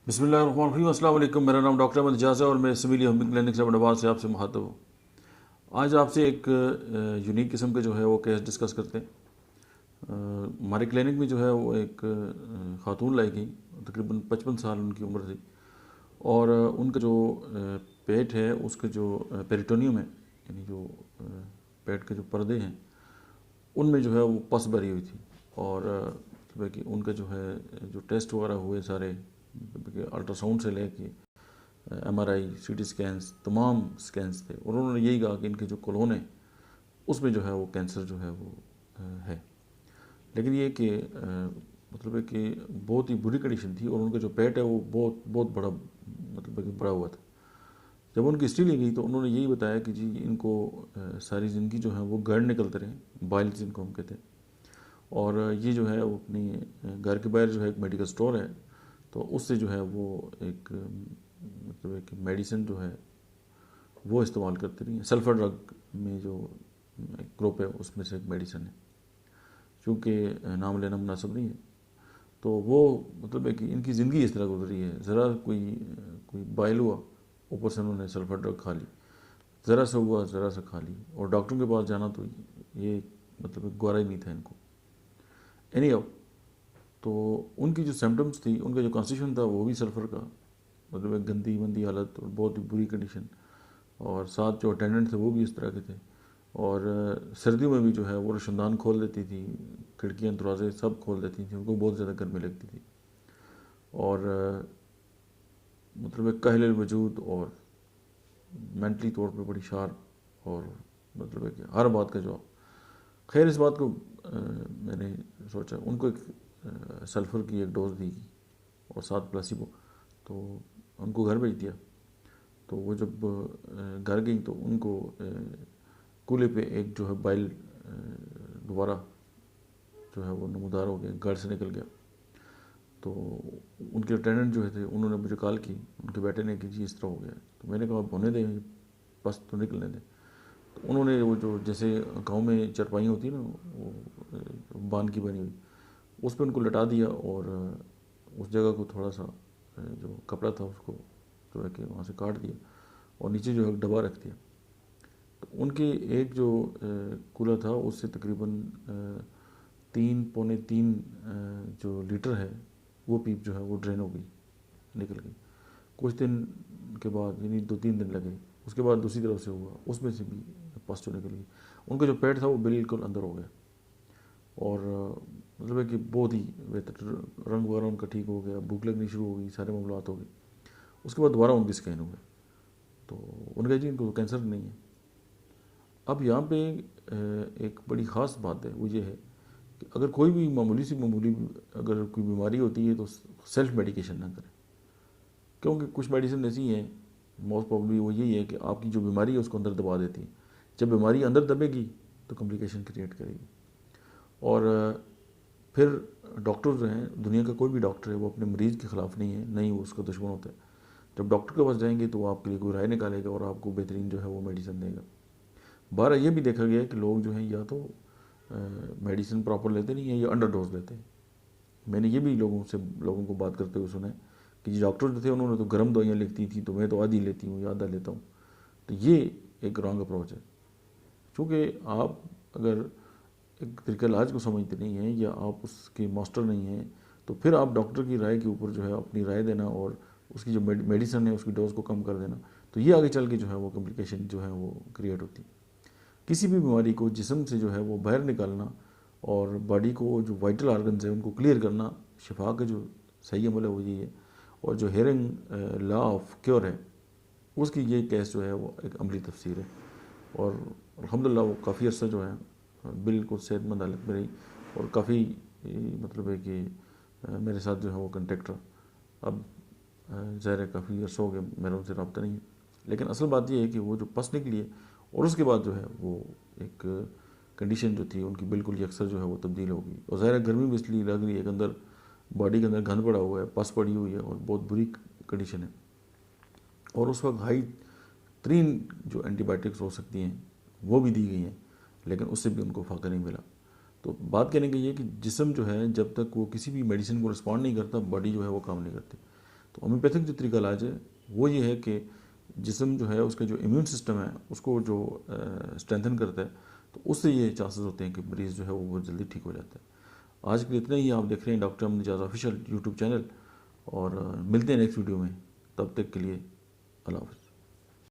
بسم اللہ الرحمن الرحیم۔ السلام علیکم، میرا نام ڈاکٹر احمد اجاز ہے اور میں سویل ہیومن کلینک سے بنڈوال سے آپ سے مخاطب ہوں۔ آج آپ سے ایک یونیک قسم کے جو ہے وہ کیس ڈسکس کرتے ہیں۔ ہمارے کلینک میں جو ہے وہ ایک خاتون لائی گئی، تقریباً 55 سال ان کی عمر تھی، اور ان کا جو پیٹ ہے اس کے جو پیریٹونیم ہے، یعنی جو پیٹ کے جو پردے ہیں ان میں جو ہے وہ پس بھری ہوئی تھی، اور کہ ان کا جو ہے جو ٹیسٹ وغیرہ ہوئے سارے، الٹرا ساؤنڈ سے لے کے ایم آر آئی، سی ٹی سکینس، تمام سکینس تھے، اور انہوں نے یہی کہا کہ ان کے جو کولون ہے اس میں جو ہے وہ کینسر جو ہے وہ ہے۔ لیکن یہ کہ مطلب ہے کہ بہت ہی بری کنڈیشن تھی، اور ان کا جو پیٹ ہے وہ بہت بہت بڑا، مطلب ہے کہ بڑا ہوا تھا۔ جب ان کی ہسٹری لی گئی تو انہوں نے یہی بتایا کہ جی ان کو ساری زندگی جو ہے وہ گرڈ نکلتے رہے، بائلز جن کو ہم کہتے ہیں، اور یہ جو ہے وہ اپنی گھر کے باہر جو ہے ایک میڈیکل سٹور ہے، تو اس سے جو ہے وہ ایک مطلب ہے کہ میڈیسن جو ہے وہ استعمال کرتے رہی ہیں۔ سلفر ڈرگ میں جو ایک گروپ ہے اس میں سے ایک میڈیسن ہے، چونکہ نام لینا مناسب نہیں ہے، تو وہ مطلب ہے کہ ان کی زندگی اس طرح گزری ہے، ذرا کوئی بائل ہوا، اوپر سے انہوں نے سلفر ڈرگ کھا لی، ذرا سا ہوا ذرا سا کھا لی، اور ڈاکٹر کے پاس جانا تو یہ مطلب گوارا ہی نہیں تھا ان کو۔ اینی ہاؤ، تو ان کی جو سمٹمز تھی، ان کا جو کانسٹیٹیوشن تھا وہ بھی سلفر کا، مطلب ایک گندی مندی حالت اور بہت ہی بری کنڈیشن، اور ساتھ جو اٹینڈنٹ تھے وہ بھی اس طرح کے تھے، اور سردیوں میں بھی جو ہے وہ روشندان کھول دیتی تھی، کھڑکیاں دروازے سب کھول دیتی تھیں، ان کو بہت زیادہ گرمی لگتی تھی، اور مطلب ایک کاہل الوجود اور مینٹلی طور پہ بڑی شارپ، اور مطلب ہے کہ ہر بات کا جواب۔ خیر، اس بات کو میں نے سوچا ان کو ایک سلفر کی ایک ڈوز دی گئی اور ساتھ پلاسیبو، تو ان کو گھر بھیج دیا۔ تو وہ جب گھر گئی تو ان کو کولے پہ ایک جو ہے بائل دوبارہ جو ہے وہ نمودار ہو گیا، گھر سے نکل گیا۔ تو ان کے اٹینڈنٹ جو تھے انہوں نے مجھے کال کی، ان کے بیٹے نے کہ جی اس طرح ہو گیا ہے، تو میں نے کہا ہونے دیں، بس تو نکلنے دیں۔ تو انہوں نے وہ جو جیسے گاؤں میں چرپائیاں ہوتی ہیں نا، وہ بان کی بنی ہوئی، اس پہ ان کو لٹا دیا، اور اس جگہ کو تھوڑا سا جو کپڑا تھا اس کو جو ہے کہ وہاں سے کاٹ دیا، اور نیچے جو ہے ڈبا رکھ دیا۔ تو ان کے ایک جو کولر تھا اس سے تقریباً 3 پونے 3 جو لیٹر ہے وہ پیپ جو ہے وہ ڈرین ہو گئی، نکل گئی۔ کچھ دن کے بعد، یعنی 2 3 دن لگے، اس کے بعد دوسری طرف سے ہوا، اس میں سے بھی پازیٹیو نکل گئی۔ ان کا جو پیٹ تھا وہ بالکل اندر ہو گیا، اور مطلب ہے کہ بہت ہی بہتر، رنگ وغیرہ ان کا ٹھیک ہو گیا، بھوک لگنی شروع ہو گئی، سارے معاملات ہو گئے۔ اس کے بعد دوبارہ ان کی اسکین ہوئے، تو ان کا جی ان کو کینسر نہیں ہے۔ اب یہاں پہ ایک بڑی خاص بات ہے، وہ یہ ہے کہ اگر کوئی بھی معمولی اگر کوئی بیماری ہوتی ہے تو سیلف میڈیکیشن نہ کریں، کیونکہ کچھ میڈیسن ایسی ہیں، موسٹ پرابلی وہ یہی ہے کہ آپ کی جو بیماری ہے اس کو اندر دبا دیتی ہے۔ جب بیماری اندر دبے گی تو کمپلیکیشن کریٹ کرے گی، اور پھر ڈاکٹر جو ہیں، دنیا کا کوئی بھی ڈاکٹر ہے وہ اپنے مریض کے خلاف نہیں ہے، نہیں وہ اس کا دشمن ہوتا ہے۔ جب ڈاکٹر کے پاس جائیں گے تو وہ آپ کے لیے کوئی رائے نکالے گا اور آپ کو بہترین جو ہے وہ میڈیسن دے گا۔ بارہ یہ بھی دیکھا گیا ہے کہ لوگ جو ہیں یا تو میڈیسن پراپر لیتے نہیں ہیں یا انڈر ڈوز لیتے ہیں۔ میں نے یہ بھی لوگوں کو بات کرتے ہوئے سنا ہے کہ جی ڈاکٹر جو تھے انہوں نے تو گرم دوائیاں لکھتی تھیں، تو میں تو آدھی لیتی ہوں یا آدھا لیتا ہوں۔ تو یہ ایک رانگ اپروچ ہے، چونکہ آپ اگر ایک طریقہ علاج کو سمجھتے نہیں ہیں یا آپ اس کے ماسٹر نہیں ہیں، تو پھر آپ ڈاکٹر کی رائے کے اوپر جو ہے اپنی رائے دینا اور اس کی جو میڈیسن ہے اس کی ڈوز کو کم کر دینا، تو یہ آگے چل کے جو ہے وہ کمپلیکیشن جو ہے وہ کریٹ ہوتی ہے۔ کسی بھی بیماری کو جسم سے جو ہے وہ باہر نکالنا اور باڈی کو جو وائٹل آرگنز ہیں ان کو کلیئر کرنا، شفا کا جو صحیح عمل ہے وہ یہی ہے، اور جو ہیرنگ لا آف کیور ہے اس کی یہ کیس جو ہے وہ ایک عملی تفسیر ہے، اور الحمدللہ وہ کافی عرصہ جو ہے بالکل صحت مند حالت میں رہی، اور کافی مطلب ہے کہ میرے ساتھ جو ہے وہ کنٹیکٹ رہا۔ اب ظاہر ہے کافی عرصہ ہو گیا میرا ان سے رابطہ نہیں ہے، لیکن اصل بات یہ ہے کہ وہ جو پس نکلی ہے اور اس کے بعد جو ہے وہ ایک کنڈیشن جو تھی ان کی بالکل یکسر جو ہے وہ تبدیل ہو گئی، اور ظاہر ہے گرمی بھی اس لیے لگ رہی ہے کہ اندر باڈی کے اندر گند پڑا ہوا ہے، پس پڑی ہوئی ہے اور بہت بری کنڈیشن ہے، اور اس وقت ہائی ترین جو اینٹی بائیوٹکس ہو سکتی ہیں وہ بھی دی گئی ہیں، لیکن اس سے بھی ان کو فائدہ نہیں ملا۔ تو بات کہنے کی یہ کہ جسم جو ہے جب تک وہ کسی بھی میڈیسن کو رسپونڈ نہیں کرتا، باڈی جو ہے وہ کام نہیں کرتی۔ تو ہومیوپیتھک جو طریقہ علاج ہے وہ یہ ہے کہ جسم جو ہے اس کا جو امیون سسٹم ہے اس کو جو اسٹرینتھن کرتا ہے، تو اس سے یہ چانسز ہوتے ہیں کہ مریض جو ہے وہ بہت جلدی ٹھیک ہو جاتا ہے۔ آج کے لیے اتنا ہی، آپ دیکھ رہے ہیں ڈاکٹر احمد اجاز آفیشیل یوٹیوب چینل، اور ملتے ہیں نیکسٹ ویڈیو میں، تب تک کے لیے اللہ حافظ۔